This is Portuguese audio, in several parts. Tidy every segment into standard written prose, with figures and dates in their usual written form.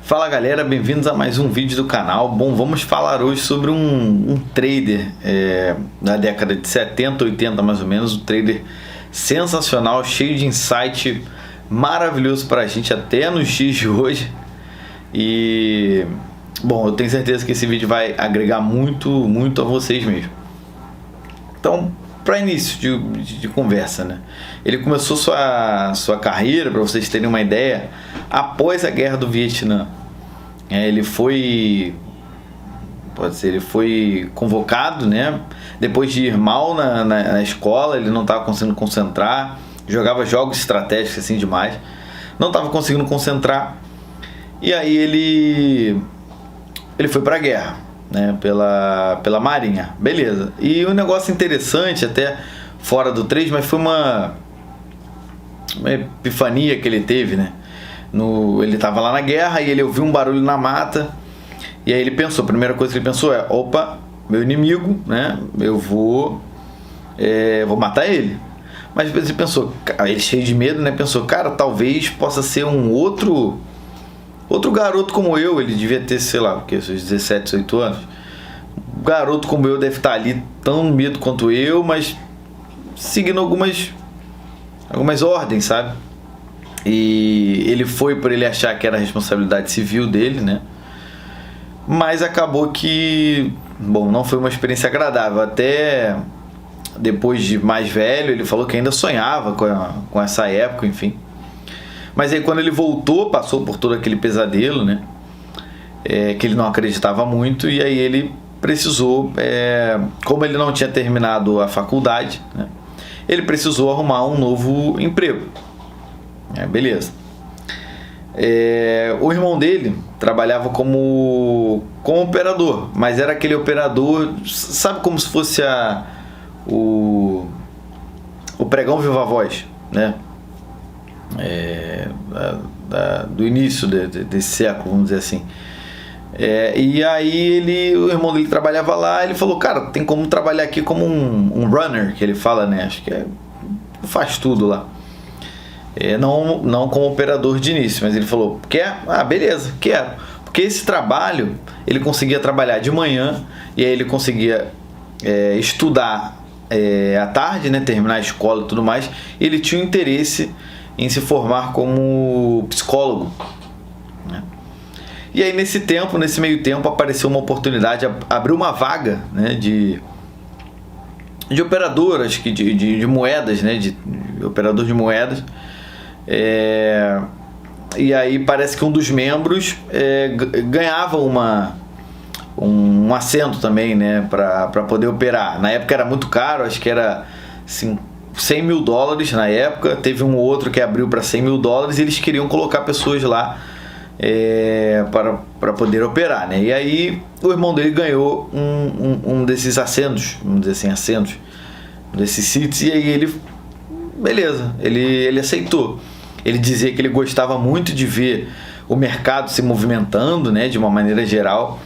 Fala galera, bem-vindos a mais um vídeo do canal. Bom, vamos falar hoje sobre um trader da década de 70, 80 mais ou menos. Um trader sensacional, cheio de insight, maravilhoso para a gente até nos dias de hoje. E, bom, eu tenho certeza que esse vídeo vai agregar muito a vocês mesmo. Então, para início de conversa, né? Ele começou sua carreira, para vocês terem uma ideia, após a Guerra do Vietnã. Ele foi convocado, né? Depois de ir mal na escola, ele não estava conseguindo concentrar, jogava jogos estratégicos assim demais, não estava conseguindo concentrar, e aí ele foi para a guerra, né? Pela Marinha, beleza. E um negócio interessante, até fora do trade, mas foi uma epifania que ele teve, né? Ele estava lá na guerra e ele ouviu um barulho na mata, e aí ele pensou, a primeira coisa que ele pensou é: opa, meu inimigo, né? Eu vou matar ele. Mas depois ele pensou, ele cheio de medo, né? Pensou, cara, talvez possa ser um outro garoto como eu. Ele devia ter, sei lá, porque seus 17, 18 anos. Um garoto como eu deve estar ali tão medo quanto eu, mas seguindo algumas ordens, sabe? E ele foi por ele achar que era a responsabilidade civil dele, né? Mas acabou que, bom, não foi uma experiência agradável. Até depois de mais velho, ele falou que ainda sonhava com essa época, enfim. Mas aí quando ele voltou, passou por todo aquele pesadelo, né? Que ele não acreditava muito, e aí ele precisou, como ele não tinha terminado a faculdade, né? Ele precisou arrumar um novo emprego. Beleza. O irmão dele trabalhava como operador, mas era aquele operador, sabe, como se fosse o pregão Viva Voz, né? Do início desse século, vamos dizer assim. E aí o irmão dele trabalhava lá. Ele falou, cara, tem como trabalhar aqui como um runner, que ele fala, né? Acho que faz tudo lá. Não como operador de início, mas ele falou, quer? Ah, beleza, quero. Porque esse trabalho, ele conseguia trabalhar de manhã, e aí ele conseguia estudar à tarde, né, terminar a escola e tudo mais. Ele tinha um interesse em se formar como psicólogo, né? E aí nesse meio tempo, apareceu uma oportunidade, abriu uma vaga, né, de operador, acho que de moedas, né, de operador de moedas. E aí parece que um dos membros ganhava um assento também, né, para poder operar. Na época era muito caro, acho que era assim, $100 mil na época. Teve um outro que abriu para $100 mil, e eles queriam colocar pessoas lá para poder operar, né? E aí o irmão dele ganhou um desses assentos, vamos dizer assim, assentos desses seats, e aí ele aceitou. Ele dizia que ele gostava muito de ver o mercado se movimentando, né, de uma maneira geral.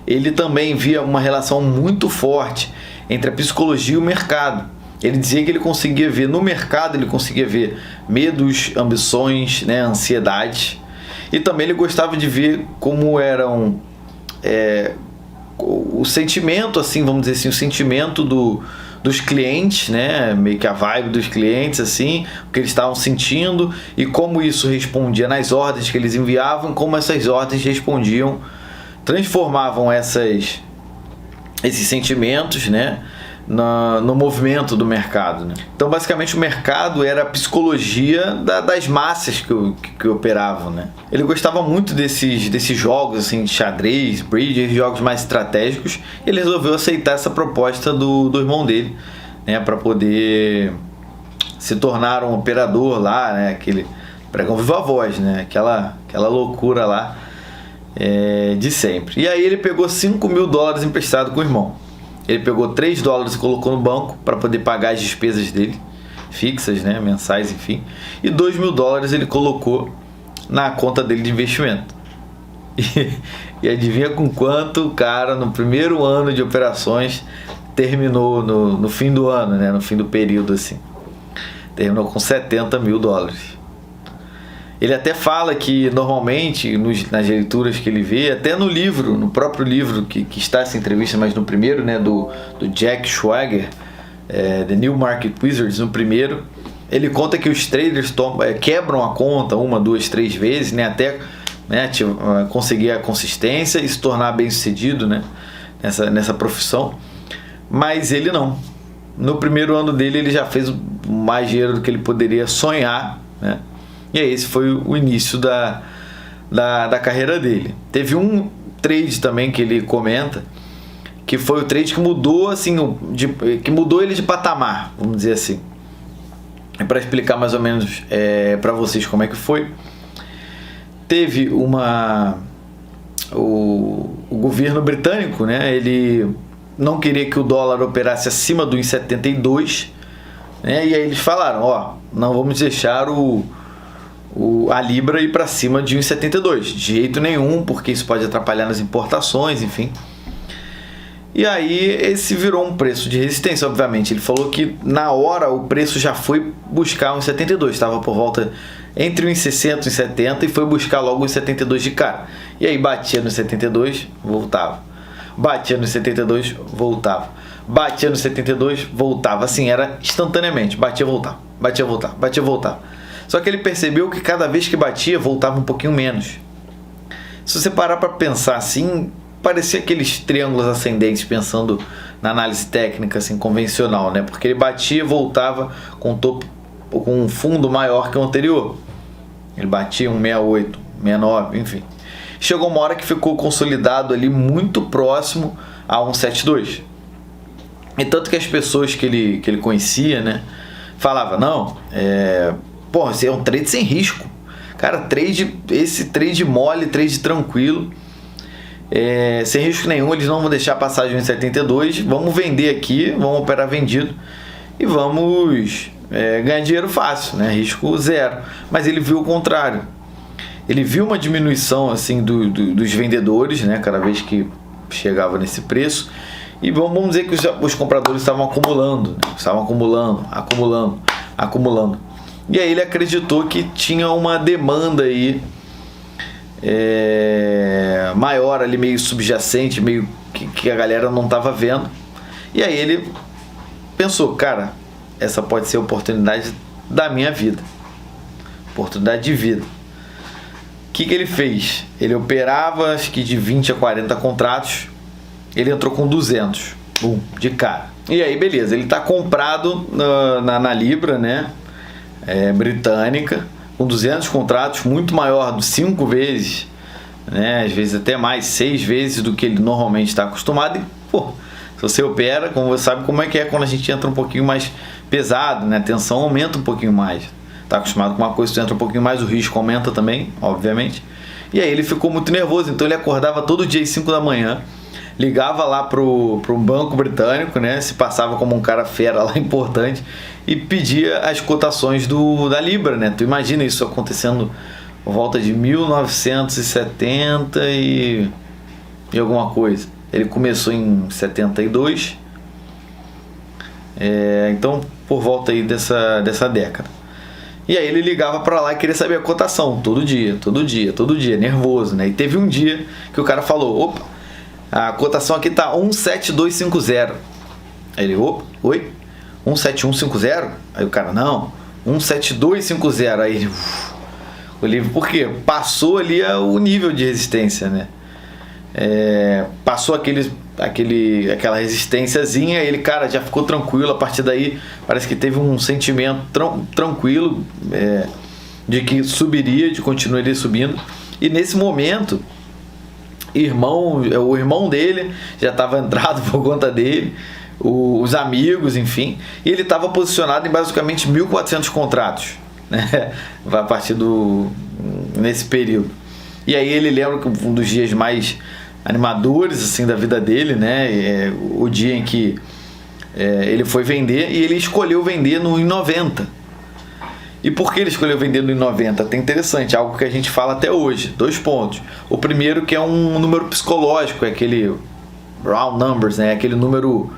Ele também via uma relação muito forte entre a psicologia e o mercado. Ele dizia que ele conseguia ver no mercado, ele conseguia ver medos, ambições, né, ansiedades. E também ele gostava de ver como eram o sentimento, assim, vamos dizer assim, o sentimento dos clientes, né, meio que a vibe dos clientes, assim, o que eles estavam sentindo, e como isso respondia nas ordens que eles enviavam, como essas ordens respondiam, transformavam esses sentimentos, né, no movimento do mercado, né? Então basicamente o mercado era a psicologia das massas que operavam, né? Ele gostava muito desses jogos assim, de xadrez, bridge, jogos mais estratégicos. Ele resolveu aceitar essa proposta do irmão dele, né, para poder se tornar um operador lá, né, aquele pregão Viva Voz, né, aquela loucura lá de sempre. E aí ele pegou $5 mil emprestado com o irmão. Ele pegou $3 e colocou no banco para poder pagar as despesas dele, fixas, né, mensais, enfim. E $2 mil ele colocou na conta dele de investimento. E adivinha com quanto o cara, no primeiro ano de operações, terminou no fim do ano, né, no fim do período, assim. Terminou com $70 mil. Ele até fala que normalmente nas leituras que ele vê, até no livro, no próprio livro que está essa entrevista, mas no primeiro, né, do Jack Schwager, The New Market Wizards, no primeiro, ele conta que os traders quebram a conta 1, 2, 3 vezes, né, até, né, conseguir a consistência e se tornar bem sucedido, né, nessa profissão. Mas ele não. No primeiro ano dele ele já fez mais dinheiro do que ele poderia sonhar, né? E aí esse foi o início da carreira dele. Teve um trade também que ele comenta, que foi o trade que mudou, assim, que mudou ele de patamar, vamos dizer assim. Para explicar mais ou menos para vocês como é que foi. Teve o governo britânico, né? Ele não queria que o dólar operasse acima do 1,72, né? E aí eles falaram, não vamos deixar a Libra ir para cima de 1,72 de jeito nenhum, porque isso pode atrapalhar nas importações, enfim. E aí esse virou um preço de resistência, obviamente. Ele falou que na hora o preço já foi buscar 1,72, estava por volta entre 1,60 e 1,70 e foi buscar logo 1,72 de cara. E aí batia no 72, voltava. Batia no 72, voltava. Batia no 72, voltava. Assim, era instantaneamente. Batia, voltava. Batia, voltava. Batia, voltava. Só que ele percebeu que cada vez que batia, voltava um pouquinho menos. Se você parar para pensar assim, parecia aqueles triângulos ascendentes, pensando na análise técnica assim, convencional, né? Porque ele batia e voltava com um fundo maior que o anterior. Ele batia 1,68, 1,69, enfim. Chegou uma hora que ficou consolidado ali muito próximo a 1,72. E tanto que as pessoas que ele conhecia, né, falavam, não, esse é um trade sem risco. Cara, esse trade mole, trade tranquilo, sem risco nenhum, eles não vão deixar passar de 1,72, vamos vender aqui, vamos operar vendido e vamos ganhar dinheiro fácil, né, risco zero. Mas ele viu o contrário. Ele viu uma diminuição assim dos vendedores, né, cada vez que chegava nesse preço. E vamos dizer que os compradores estavam acumulando, né? Estavam acumulando. E aí ele acreditou que tinha uma demanda aí maior ali, meio subjacente, meio que a galera não estava vendo. E aí ele pensou, cara, essa pode ser a oportunidade da minha vida. Oportunidade de vida. O que ele fez? Ele operava acho que de 20 a 40 contratos. Ele entrou com 200, de cara. E aí, beleza, ele está comprado na Libra, né, britânica, com 200 contratos, muito maior, 5 vezes, né, às vezes até mais, 6 vezes do que ele normalmente está acostumado. E, se você opera, como você sabe como é que é quando a gente entra um pouquinho mais pesado, né, a tensão aumenta um pouquinho mais. Está acostumado com uma coisa, tu entra um pouquinho mais, o risco aumenta também, obviamente. E aí ele ficou muito nervoso, então ele acordava todo dia às 5 da manhã, ligava lá pro banco britânico, né, se passava como um cara fera lá importante e pedia as cotações da Libra, né? Tu imagina isso acontecendo por volta de 1970 e alguma coisa. Ele começou em 72, então por volta aí dessa década. E aí ele ligava para lá e queria saber a cotação todo dia, nervoso, né? E teve um dia que o cara falou, opa, a cotação aqui tá 17250. Aí ele, oi? 17150? Aí o cara, não, 17250. Aí ele, o livro, por quê? Passou ali o nível de resistência, né? Passou aquela resistênciazinha, ele, cara, já ficou tranquilo. A partir daí, parece que teve um sentimento tranquilo de que subiria, de continuaria subindo. E nesse momento, o irmão dele já estava entrado por conta dele, os amigos, enfim, e ele estava posicionado em basicamente 1.400 contratos, né, a partir nesse período. E aí ele lembra que um dos dias mais animadores assim da vida dele, né, o dia em que ele foi vender, e ele escolheu vender no 1,90. E por que ele escolheu vender no 1,90? Até interessante, algo que a gente fala até hoje. 2 pontos. O primeiro, que é um número psicológico, é aquele round numbers, né? Aquele número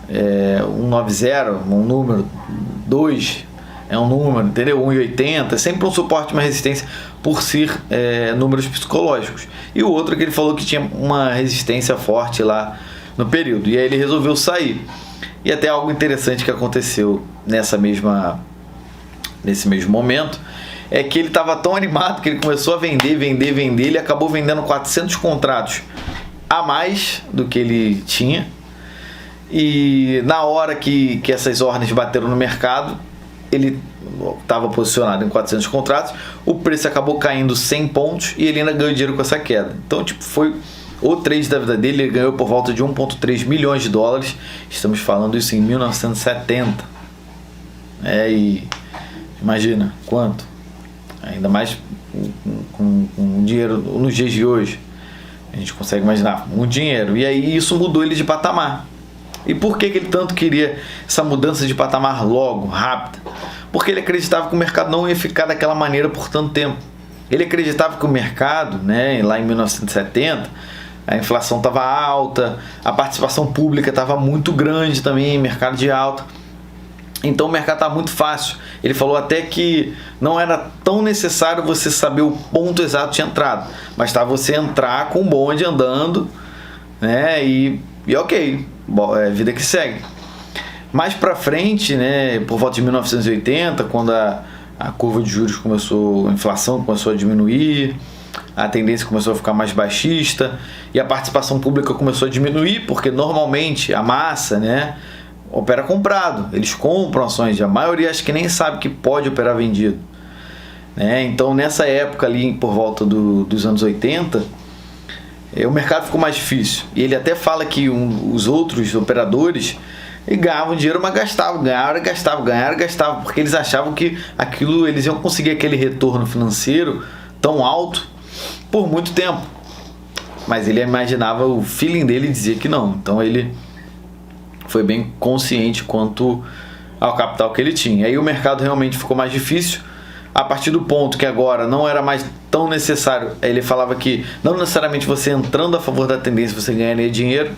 190, um número 2 é um número, entendeu? 1,80, é sempre um suporte, uma resistência. por ser números psicológicos. E o outro é que ele falou que tinha uma resistência forte lá no período. E aí ele resolveu sair. E até algo interessante que aconteceu nesse mesmo momento é que ele estava tão animado que ele começou a vender, ele acabou vendendo 400 contratos a mais do que ele tinha. E na hora que essas ordens bateram no mercado, ele estava posicionado em 400 contratos, o preço acabou caindo 100 pontos e ele ainda ganhou dinheiro com essa queda. Então, foi o trade da vida dele. Ele ganhou por volta de 1,3 milhões de dólares. Estamos falando isso em 1970. E imagina quanto, ainda mais com dinheiro nos dias de hoje, a gente consegue imaginar muito dinheiro. E aí isso mudou ele de patamar. E por que ele tanto queria essa mudança de patamar logo, rápida? Porque ele acreditava que o mercado não ia ficar daquela maneira por tanto tempo. Ele acreditava que o mercado, lá em 1970, a inflação estava alta, a participação pública estava muito grande também, mercado de alta. Então o mercado estava muito fácil. Ele falou até que não era tão necessário você saber o ponto exato de entrada, mas tá você entrar com o bonde andando, e ok, vida que segue. Mais para frente, por volta de 1980, quando a curva de juros a inflação começou a diminuir, a tendência começou a ficar mais baixista e a participação pública começou a diminuir, porque normalmente a massa, opera comprado, eles compram ações, a maioria acho que nem sabe que pode operar vendido. Então nessa época ali, por volta dos anos 80, o mercado ficou mais difícil. E ele até fala que os outros operadores ganhavam dinheiro, mas gastavam, gastavam, porque eles achavam que eles iam conseguir aquele retorno financeiro tão alto por muito tempo. Mas ele imaginava, o feeling dele dizia que não. Então ele foi bem consciente quanto ao capital que ele tinha. Aí o mercado realmente ficou mais difícil, a partir do ponto que agora não era mais tão necessário. Ele falava que não necessariamente você entrando a favor da tendência você ganharia dinheiro.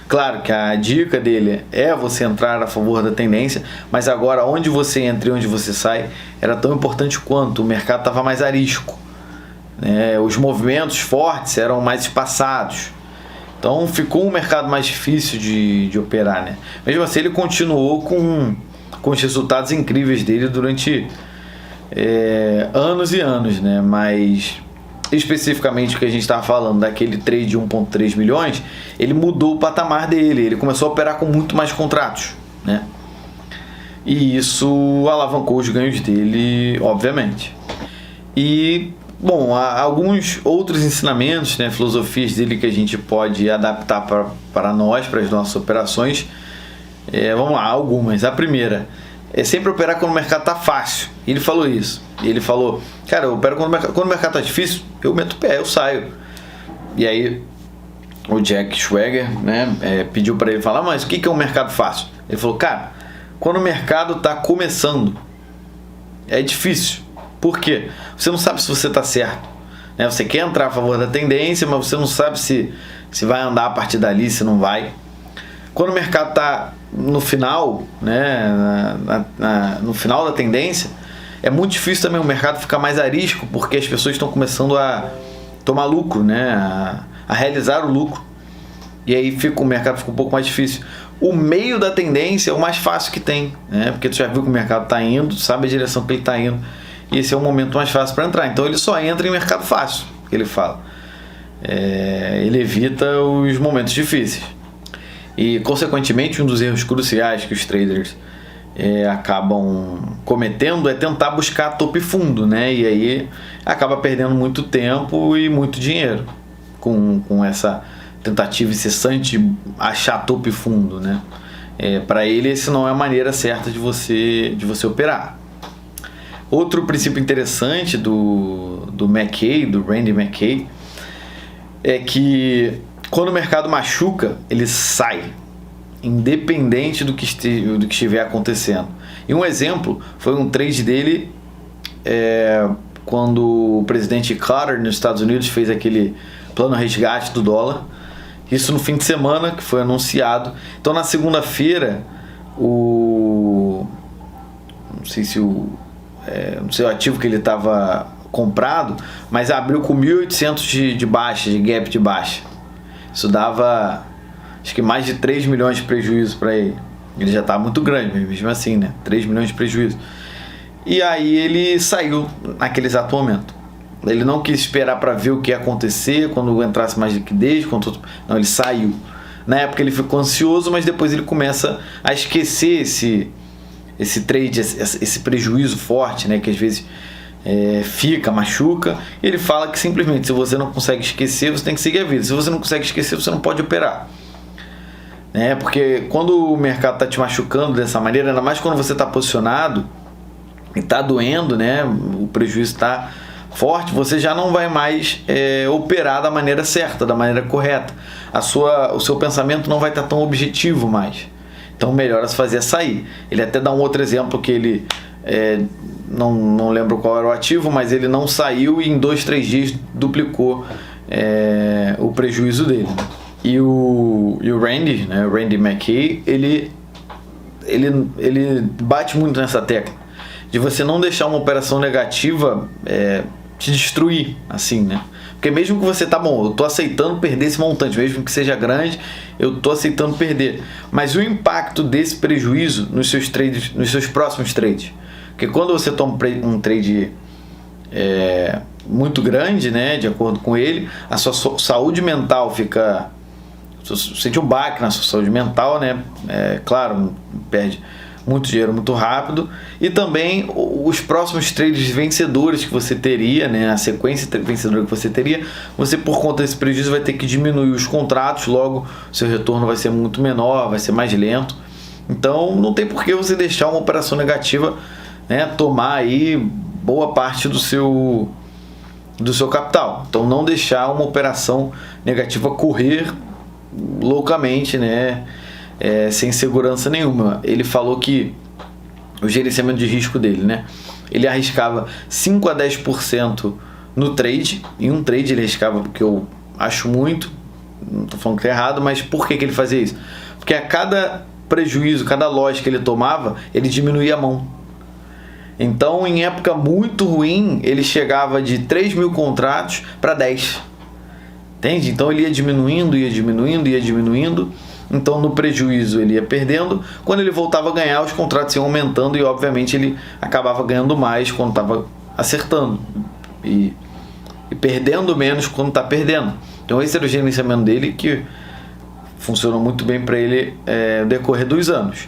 Claro que a dica dele é você entrar a favor da tendência, mas agora onde você entra e onde você sai era tão importante quanto. O mercado estava mais arisco, os movimentos fortes eram mais espaçados. Então ficou um mercado mais difícil de operar. Mesmo assim ele continuou com os resultados incríveis dele durante anos e anos, mas especificamente o que a gente estava falando daquele trade de 1,3 milhões, ele mudou o patamar dele, ele começou a operar com muito mais contratos, e isso alavancou os ganhos dele, obviamente. E bom, há alguns outros ensinamentos, filosofias dele que a gente pode adaptar para nós, para as nossas operações. Vamos lá, algumas. A primeira é sempre operar quando o mercado está fácil. Ele falou isso. Ele falou, cara, eu opero quando o mercado está difícil, eu meto o pé, eu saio. E aí o Jack Schwager pediu para ele falar, mas o que é um mercado fácil? Ele falou, cara, quando o mercado está começando, é difícil. Por quê? Você não sabe se você está certo. Você quer entrar a favor da tendência, mas você não sabe se vai andar a partir dali, se não vai. Quando o mercado está no final, no final da tendência, é muito difícil também o mercado ficar mais arisco, porque as pessoas estão começando a tomar lucro, a realizar o lucro. E aí o mercado fica um pouco mais difícil. O meio da tendência é o mais fácil que tem, porque tu já viu que o mercado está indo, tu sabe a direção que ele está indo. E esse é o momento mais fácil para entrar. Então ele só entra em mercado fácil, que ele fala. Ele evita os momentos difíceis. E, consequentemente, um dos erros cruciais que os traders acabam cometendo é tentar buscar topo e fundo, E aí acaba perdendo muito tempo e muito dinheiro com essa tentativa incessante de achar topo e fundo, para ele, essa não é a maneira certa de você operar. Outro princípio interessante do McKay, do Randy McKay, é que quando o mercado machuca, ele sai, independente do que estiver acontecendo. E um exemplo foi um trade dele quando o presidente Carter nos Estados Unidos fez aquele plano resgate do dólar. Isso no fim de semana que foi anunciado. Então na segunda-feira não sei o ativo que ele estava comprado, mas abriu com 1.800 de baixa, de gap de baixa. Isso dava, acho que mais de 3 milhões de prejuízo para ele. Ele já estava muito grande, mesmo assim, né? 3 milhões de prejuízo. E aí ele saiu naquele exato momento. Ele não quis esperar para ver o que ia acontecer quando entrasse mais liquidez. Não, ele saiu. Na época ele ficou ansioso, mas depois ele começa a esquecer esse trade, esse prejuízo forte, né? Que às vezes machuca. Ele fala que simplesmente, se você não consegue esquecer, você tem que seguir a vida. Se você não consegue esquecer, você não pode operar. Porque quando o mercado está te machucando dessa maneira, ainda mais quando você está posicionado e está doendo, né? O prejuízo está forte, você já não vai mais operar da maneira certa, da maneira correta. O seu pensamento não vai estar tão objetivo mais. Então melhor se fazer sair. Ele até dá um outro exemplo que ele não lembro qual era o ativo, mas ele não saiu e em 2-3 dias duplicou o prejuízo dele. E o Randy, né, o Randy McKay, ele bate muito nessa tecla de você não deixar uma operação negativa te destruir, assim, né? Porque mesmo que você eu tô aceitando perder esse montante, mesmo que seja grande, eu tô aceitando perder. Mas o impacto desse prejuízo nos seus trades, nos seus próximos trades. Porque quando você toma um trade muito grande, né, de acordo com ele, a sua saúde mental fica... Você sente um baque na sua saúde mental, né? Claro, perde muito dinheiro muito rápido, e também os próximos trades vencedores que você teria, né, a sequência vencedora que você teria, você por conta desse prejuízo vai ter que diminuir os contratos, logo seu retorno vai ser muito menor, vai ser mais lento. Então não tem por que você deixar uma operação negativa, né, tomar aí boa parte do seu capital. Então não deixar uma operação negativa correr loucamente, né, sem segurança nenhuma. Ele falou que o gerenciamento de risco dele, né, ele arriscava 5 a 10% no trade. Em um trade ele arriscava, porque eu acho muito, não estou falando que é errado, mas por que ele fazia isso? Porque a cada prejuízo, cada loss que ele tomava, ele diminuía a mão. Então, em época muito ruim, ele chegava de 3 mil contratos para 10. Entende? Então ele ia diminuindo. Então no prejuízo ele ia perdendo. Quando ele voltava a ganhar, os contratos iam aumentando e obviamente ele acabava ganhando mais quando estava acertando e perdendo menos quando está perdendo. Então esse era o gerenciamento dele, que funcionou muito bem para ele no decorrer dos anos.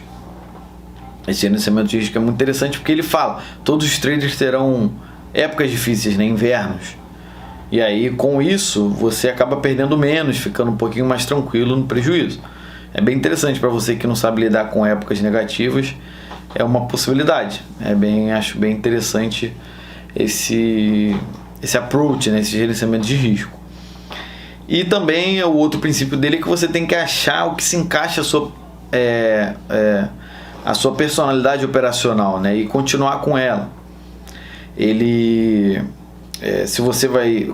Esse gerenciamento de risco é muito interessante porque ele fala, todos os traders terão épocas difíceis, né? Invernos. E aí com isso você acaba perdendo menos, ficando um pouquinho mais tranquilo no prejuízo. É bem interessante para você que não sabe lidar com épocas negativas, é uma possibilidade. Acho bem interessante esse approach, né, esse gerenciamento de risco. E também o outro princípio dele é que você tem que achar o que se encaixa a sua personalidade operacional, né, e continuar com ela.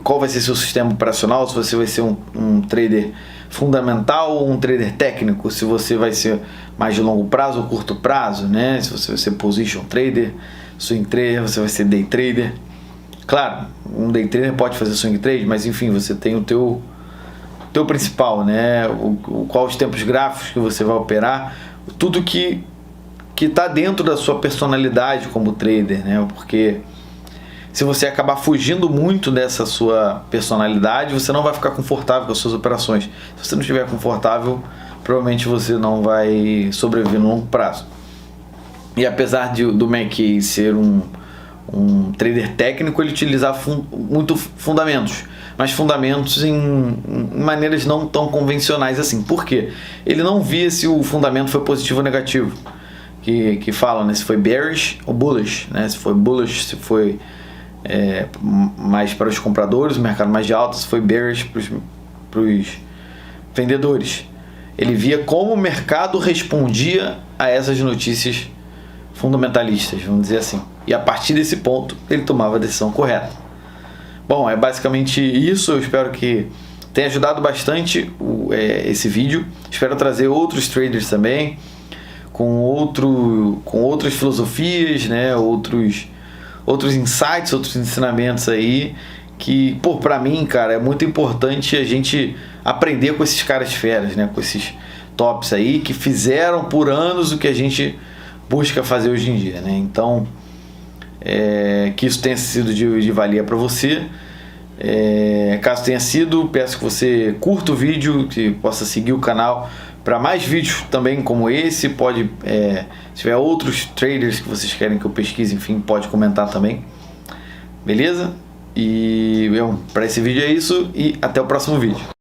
Qual vai ser seu sistema operacional, se você vai ser um trader fundamental ou um trader técnico, se você vai ser mais de longo prazo ou curto prazo, né? Se você vai ser position trader, swing trader, você vai ser day trader. Claro, um day trader pode fazer swing trade, mas enfim, você tem o teu principal, né? Qual os tempos gráficos que você vai operar, tudo que está dentro da sua personalidade como trader, né? Porque se você acabar fugindo muito dessa sua personalidade, você não vai ficar confortável com as suas operações. Se você não estiver confortável, provavelmente você não vai sobreviver no longo prazo. E apesar do McKay ser um trader técnico, ele utilizava muito fundamentos, mas fundamentos em maneiras não tão convencionais assim. Por quê? Ele não via se o fundamento foi positivo ou negativo. Que falam, né, se foi bearish ou bullish, né? Se foi bullish, se foi mais para os compradores, o mercado mais de alta, se foi bearish para os vendedores. Ele via como o mercado respondia a essas notícias fundamentalistas, vamos dizer assim. E a partir desse ponto, ele tomava a decisão correta. Bom, é basicamente isso. Eu espero que tenha ajudado bastante esse vídeo. Espero trazer outros traders também, com outras filosofias, né? outros insights, outros ensinamentos aí que, pô, pra mim, cara, é muito importante a gente aprender com esses caras feras, né? Com esses tops aí que fizeram por anos o que a gente busca fazer hoje em dia, né? Então, que isso tenha sido de valia para você. Caso tenha sido, peço que você curta o vídeo, que possa seguir o canal para mais vídeos também como esse. Pode, se tiver outros traders que vocês querem que eu pesquise, enfim, pode comentar também. Beleza? E para esse vídeo é isso, e até o próximo vídeo.